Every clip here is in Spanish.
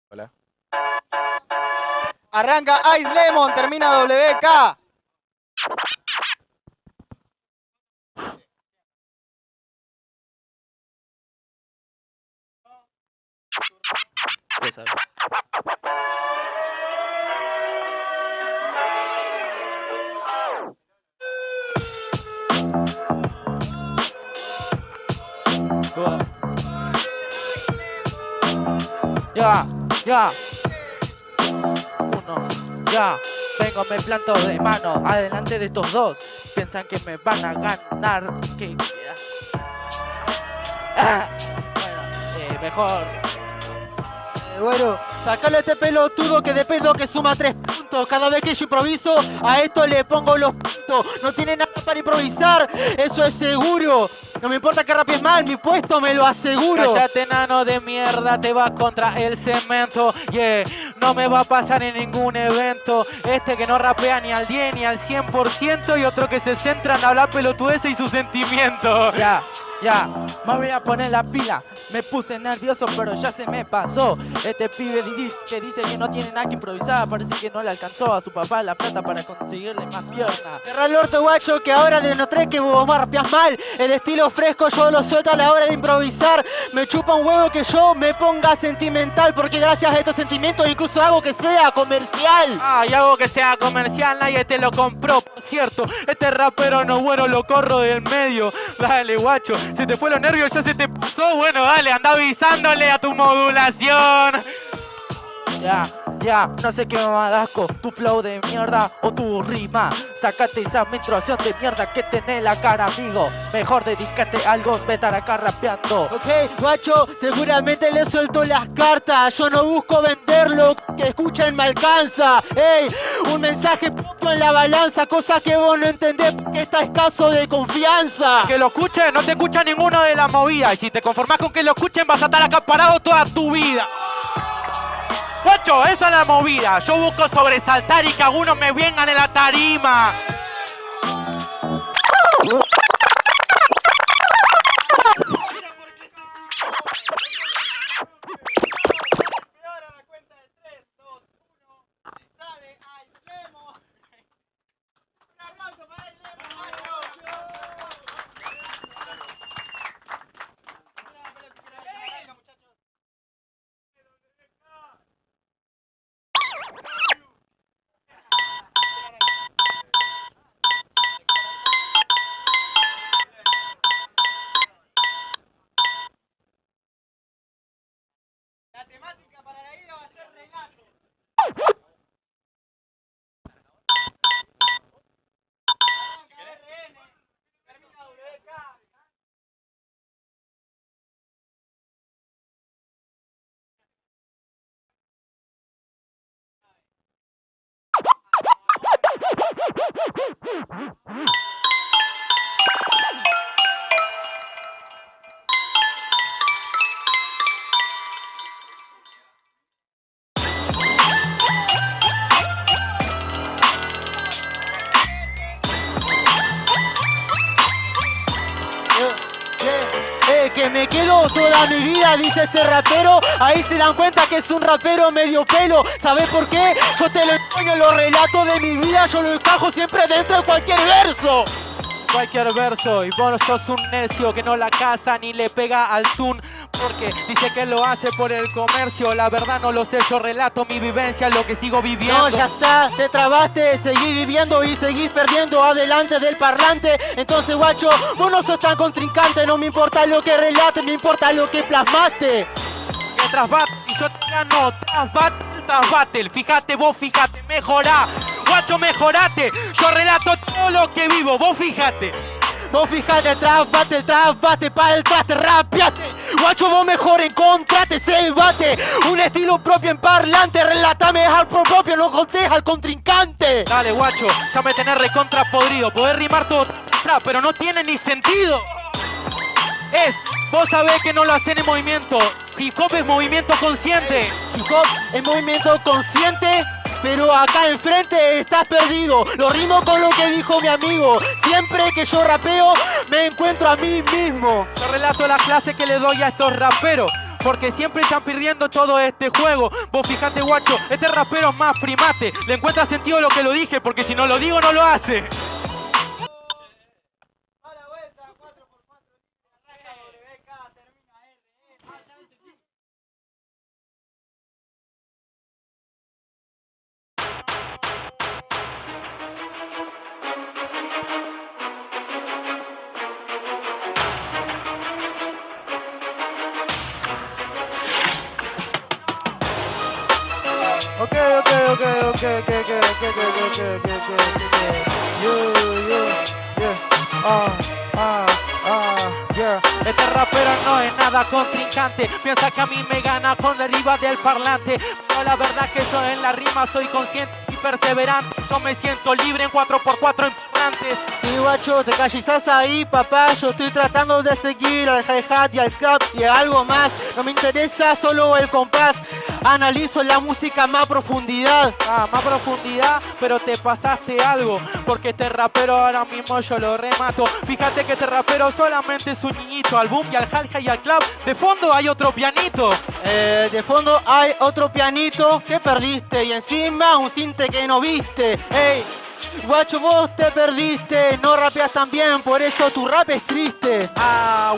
Hola. Arranca Ice Lemon, termina WK. Ya sabes. Ya, ya. Uno, ya. Vengo, me planto de mano adelante de estos dos. Piensan que me van a ganar. Que... Bueno, mejor. Bueno, sacale a este pelotudo que dependo que suma 3 puntos. Cada vez que yo improviso, a esto le pongo los puntos. No tiene nada para improvisar, eso es seguro. No me importa que rapies mal, mi puesto me lo aseguro. Cállate, enano de mierda, te vas contra el cemento. Yeah, no me va a pasar en ningún evento. Este que no rapea ni al 10 ni al 100% y otro que se centra en hablar pelotudeces y sus sentimientos. Ya, ya, me voy a poner la pila. Me puse nervioso, pero ya se me pasó. Este pibe que dice que no tiene nada que improvisar. Parece que no le alcanzó a su papá la plata para conseguirle más piernas. Cerra el orto, guacho, que ahora demostré que vos rapeás mal. El estilo fresco yo lo suelto a la hora de improvisar. Me chupa un huevo que yo me ponga sentimental, porque gracias a estos sentimientos incluso hago que sea comercial. Ah, y hago que sea comercial, nadie te lo compró, por cierto. Este rapero no bueno, lo corro del medio. Dale, guacho, se te fue los nervios, ya se te pasó. Bueno, dale, anda avisándole a tu modulación. Ya, no sé qué me va a dar asco, tu flow de mierda o tu rima. Sácate esa menstruación de mierda que tenés la cara, amigo. Mejor dedícate a algo, vete acá rapeando. Ok, guacho, seguramente le suelto las cartas. Yo no busco venderlo, que escuchen me alcanza. Ey, un mensaje propio en la balanza, cosa que vos no entendés porque está escaso de confianza. Que lo escuchen, no te escucha ninguno de la movida. Y si te conformás con que lo escuchen, vas a estar acá parado toda tu vida. Guacho, esa es la movida. Yo busco sobresaltar y que algunos me vengan en la tarima. La temática para la ida va a ser relato. Arranca RN, termina WK. Que me quedo toda mi vida, dice este rapero. Ahí se dan cuenta que es un rapero medio pelo. ¿Sabes por qué? Yo te lo enseño, los relatos de mi vida. Yo lo encajo siempre dentro de cualquier verso. Cualquier verso, y vos sos un necio que no la caza ni le pega al tune. Porque dice que lo hace por el comercio. La verdad no lo sé, yo relato mi vivencia, lo que sigo viviendo. No, ya está, te trabaste, seguí viviendo y seguís perdiendo adelante del parlante. Entonces, guacho, vos no sos tan contrincante. No me importa lo que relates, me importa lo que plasmaste. Que tras battle, y yo te gano, tras battle. Fíjate vos, fíjate, mejorá. Guacho, mejorate. Yo relato todo lo que vivo, vos fíjate. Vos fijate, tras bate, pa' el traste, rapeate. Guacho, vos mejor encontrate, se bate. Un estilo propio en parlante, relatame al propio, no contés al contrincante. Dale, guacho, ya me tenés recontra podrido. Podés rimar todo trap, pero no tiene ni sentido. Vos sabés que no lo hacen en movimiento. Hip hop es movimiento consciente. Hip hop es movimiento consciente. Pero acá enfrente estás perdido. Lo rimo con lo que dijo mi amigo. Siempre que yo rapeo me encuentro a mí mismo. Yo relato la clase que le doy a estos raperos. porque siempre están perdiendo todo este juego. Vos fijate, guacho, este rapero es más primate. Le encuentra sentido lo que lo dije, porque si no lo digo, no lo hace. Este rapero no es nada contrincante. Piensa que a mí me gana con deriva del parlante. Pero la verdad que yo en la rima soy consciente y perseverante. Yo me siento libre en 4x4 importantes. Sí, guacho, te callizás ahí, papá. Yo estoy tratando de seguir al hi-hat y al clap y a algo más. No me interesa solo el compás. Analizo la música a más profundidad. Más profundidad, pero te pasaste algo. Porque este rapero ahora mismo yo lo remato. Fíjate que este rapero solamente es un niñito. Al boom y al hi-hat y al clap. De fondo hay otro pianito. De fondo hay otro pianito que perdiste. Y encima un cinte que no viste. Ey, guacho, vos te perdiste. No rapeas tan bien, por eso tu rap es triste.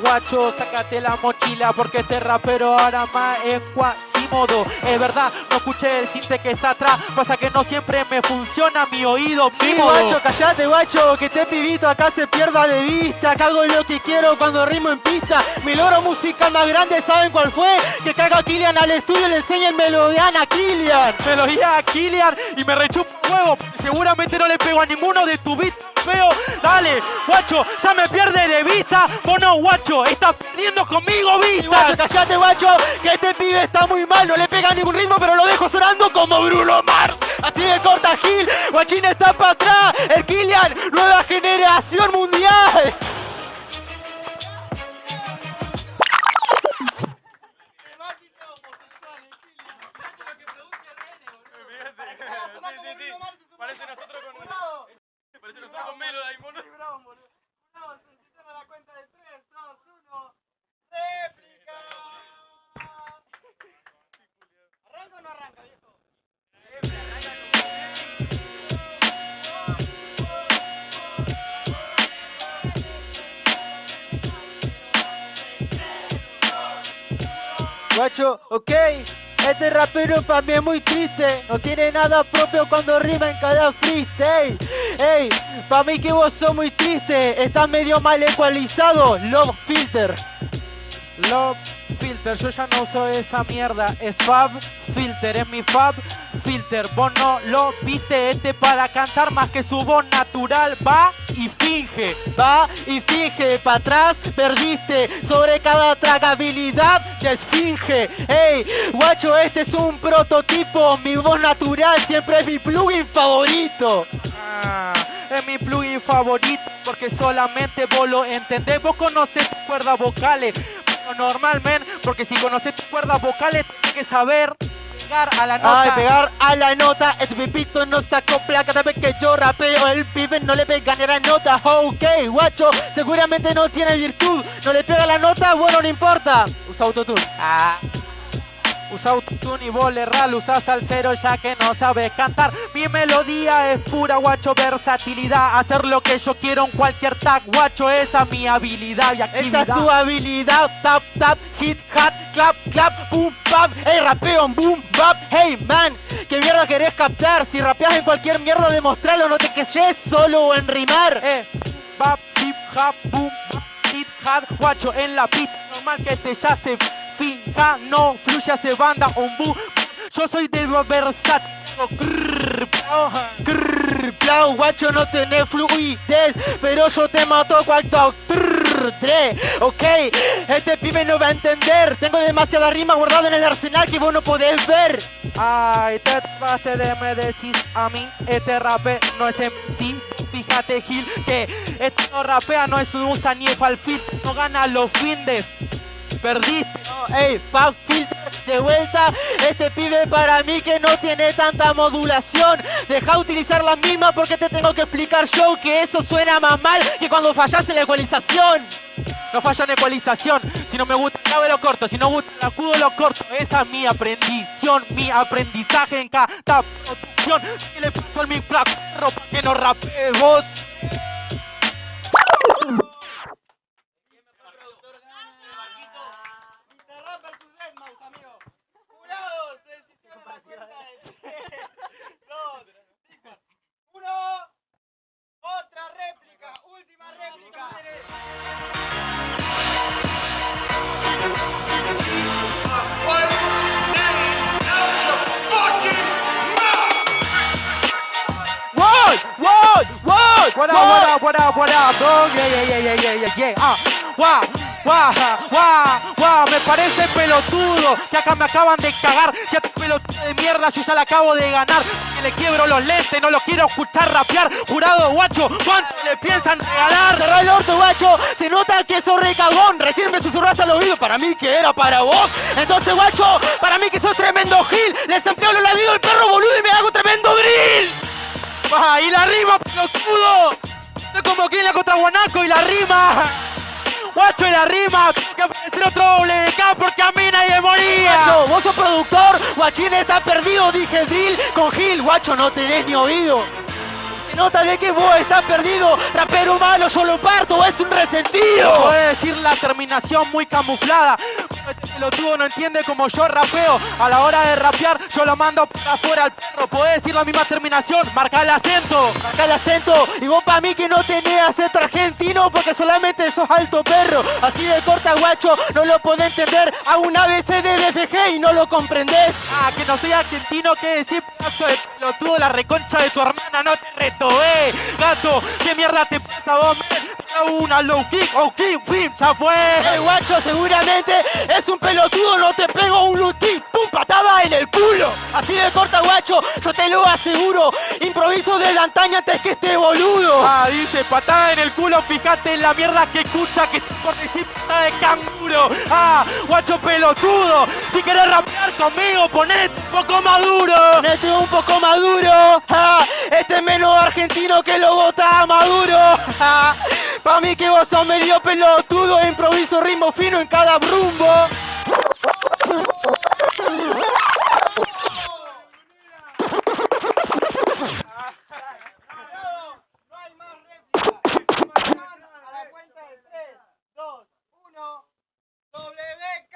Guacho, sácate la mochila, porque este rapero ahora más es Quasimodo. Es verdad, no escuché el cinte que está atrás. Pasa que no siempre me funciona mi oído. Sí, guacho, callate, guacho, que este pibito acá se pierda de vista. Que hago lo que quiero cuando rimo en pista. Mi logro musical más grande, ¿saben cuál fue? Que caga a Killian al estudio y le enseña el melodian a Killian. Melodía a Killian y me rechupo huevo. Seguramente no le pego a ninguno de tu beat feo. Dale, guacho, ya me pierde de vista. Vos no, guacho, estás perdiendo conmigo vista. Guacho, callate, guacho, que este pibe está muy mal. No le pega ningún ritmo, pero lo dejo sonando como Bruno Mars. Así de corta Gil, guachín está para atrás. El Killian, nueva generación mundial. Parece nosotros con Melo de ahí, mono. A la cuenta de 3, 2, 1. ¡Réplica! ¿Arranca o no arranca, viejo? Guacho, ok. Este rapero para mí es muy triste. No tiene nada propio cuando rima en cada freestyle. Ey, para mí que vos sos muy triste. Estás medio mal ecualizado. Love Filter. Love Filter, yo ya no uso esa mierda. Es Fab Filter, es mi Fab Filter. Vos no lo viste, este para cantar más que su voz natural. Va y finge. Va y finge, para atrás perdiste. Sobre cada tragabilidad de esfinge. Ey, guacho, este es un prototipo. Mi voz natural siempre es mi plugin favorito. Es mi plugin favorito porque solamente vos lo entendés. Vos conocés tus cuerdas vocales, pero normalmente, porque si conocés tus cuerdas vocales tienes que saber pegar a la nota. Ay, pegar a la nota. Este pipito no se acopla cada vez que yo rapeo. El pibe no le pega ni a la nota. Ok, guacho, seguramente no tiene virtud. No le pega la nota, bueno, no importa. Usa autotune. Usa autotune y vos le errás, usás salsero ya que no sabes cantar. Mi melodía es pura, guacho, versatilidad. Hacer lo que yo quiero en cualquier tag, guacho, esa es mi habilidad y actividad. Esa es tu habilidad. Tap, tap, hit, hat, clap, clap, boom, bap. Hey, rapeo, boom, bap. Hey, man, ¿qué mierda querés captar? Si rapeas en cualquier mierda, demostralo. No te quedes solo en rimar. Bap, hip, hop, boom, bap, hit, hat, guacho, en la pista. Normal que te ya se finja, no fluye, hace banda, ombú. Yo soy de versátil. Plau, guacho, no tenés fluidez, pero yo te mato cual doctor Dre. Ok, este pibe no va a entender. Tengo demasiada rima guardada en el arsenal que vos no podés ver. Ay, te trataste de me decís a mí, este rape no es MC. Fíjate, Gil, que este no rapea, no es un usa ni el fit, no gana los findes. Perdiste. No, ey, Fab Filter de vuelta. Este pibe para mí que no tiene tanta modulación. Deja utilizar la misma porque te tengo que explicar yo que eso suena más mal que cuando fallas en la ecualización. No falla en ecualización. Si Si no me gusta el grave lo corto, si no gusta el agudo lo corto. Esa es mi aprendizaje, mi aprendizaje en cada producción. ¿Qué le puso al mi flaco para que no rapees vos? Otra réplica, última réplica. What up, dog? Me parece pelotudo que acá me acaban de cagar. Si a tu pelotudo de mierda yo ya la acabo de ganar. Que le quiebro los lentes, no lo quiero escuchar rapear. Jurado, guacho, ¿cuánto le piensan regalar? Cerrá el orto, guacho, se nota que sos re cagón. Recién me susurraste al oído, para mí que era para vos. Entonces, guacho, para mí que sos tremendo gil. Les empleo los ladidos del perro boludo y me hago tremendo drill. Y la rima, pelotudo. No como Kenia contra Guanaco y la rima. Guacho, y la rima. Tengo que aparecer otro doble de K porque a mí nadie moría. Guacho, vos sos productor, guachín está perdido, dije drill con gil. Guacho, no tenés ni oído. Se nota de que vos estás perdido. Rapero malo, yo lo parto, es un resentido. Puede decir la terminación muy camuflada. Este pelotudo no entiende como yo rapeo. A la hora de rapear yo lo mando para afuera al perro. Podés decir la misma terminación, marca el acento. Marca el acento, y vos para mí que no tenés acento argentino porque solamente sos alto perro. Así de corta, guacho, no lo podés entender. A un ABC de BFG y no lo comprendés. Que no soy argentino, ¿qué decir? Pedazo de pelotudo, la reconcha de tu hermana, no te reto, gato, ¿qué mierda te pasa vos, una low kick, pim, ya fue. Guacho, seguramente es un pelotudo, no te pego un low kick, pum, patada en el culo. Así de corta, guacho, yo te lo aseguro. Improviso de la antaña antes que este boludo. Dice patada en el culo, fíjate en la mierda que escucha, que por decir patada de canguro. Guacho pelotudo, si querés rapear conmigo, ponete un poco maduro. Ponete un poco maduro. Este es menos argentino que lo vota Maduro. Pa' mí que vos sos medio pelotudo, improviso ritmo fino en cada rumbo. No hay más réplica. A la cuenta de 3, 2, 1. WK.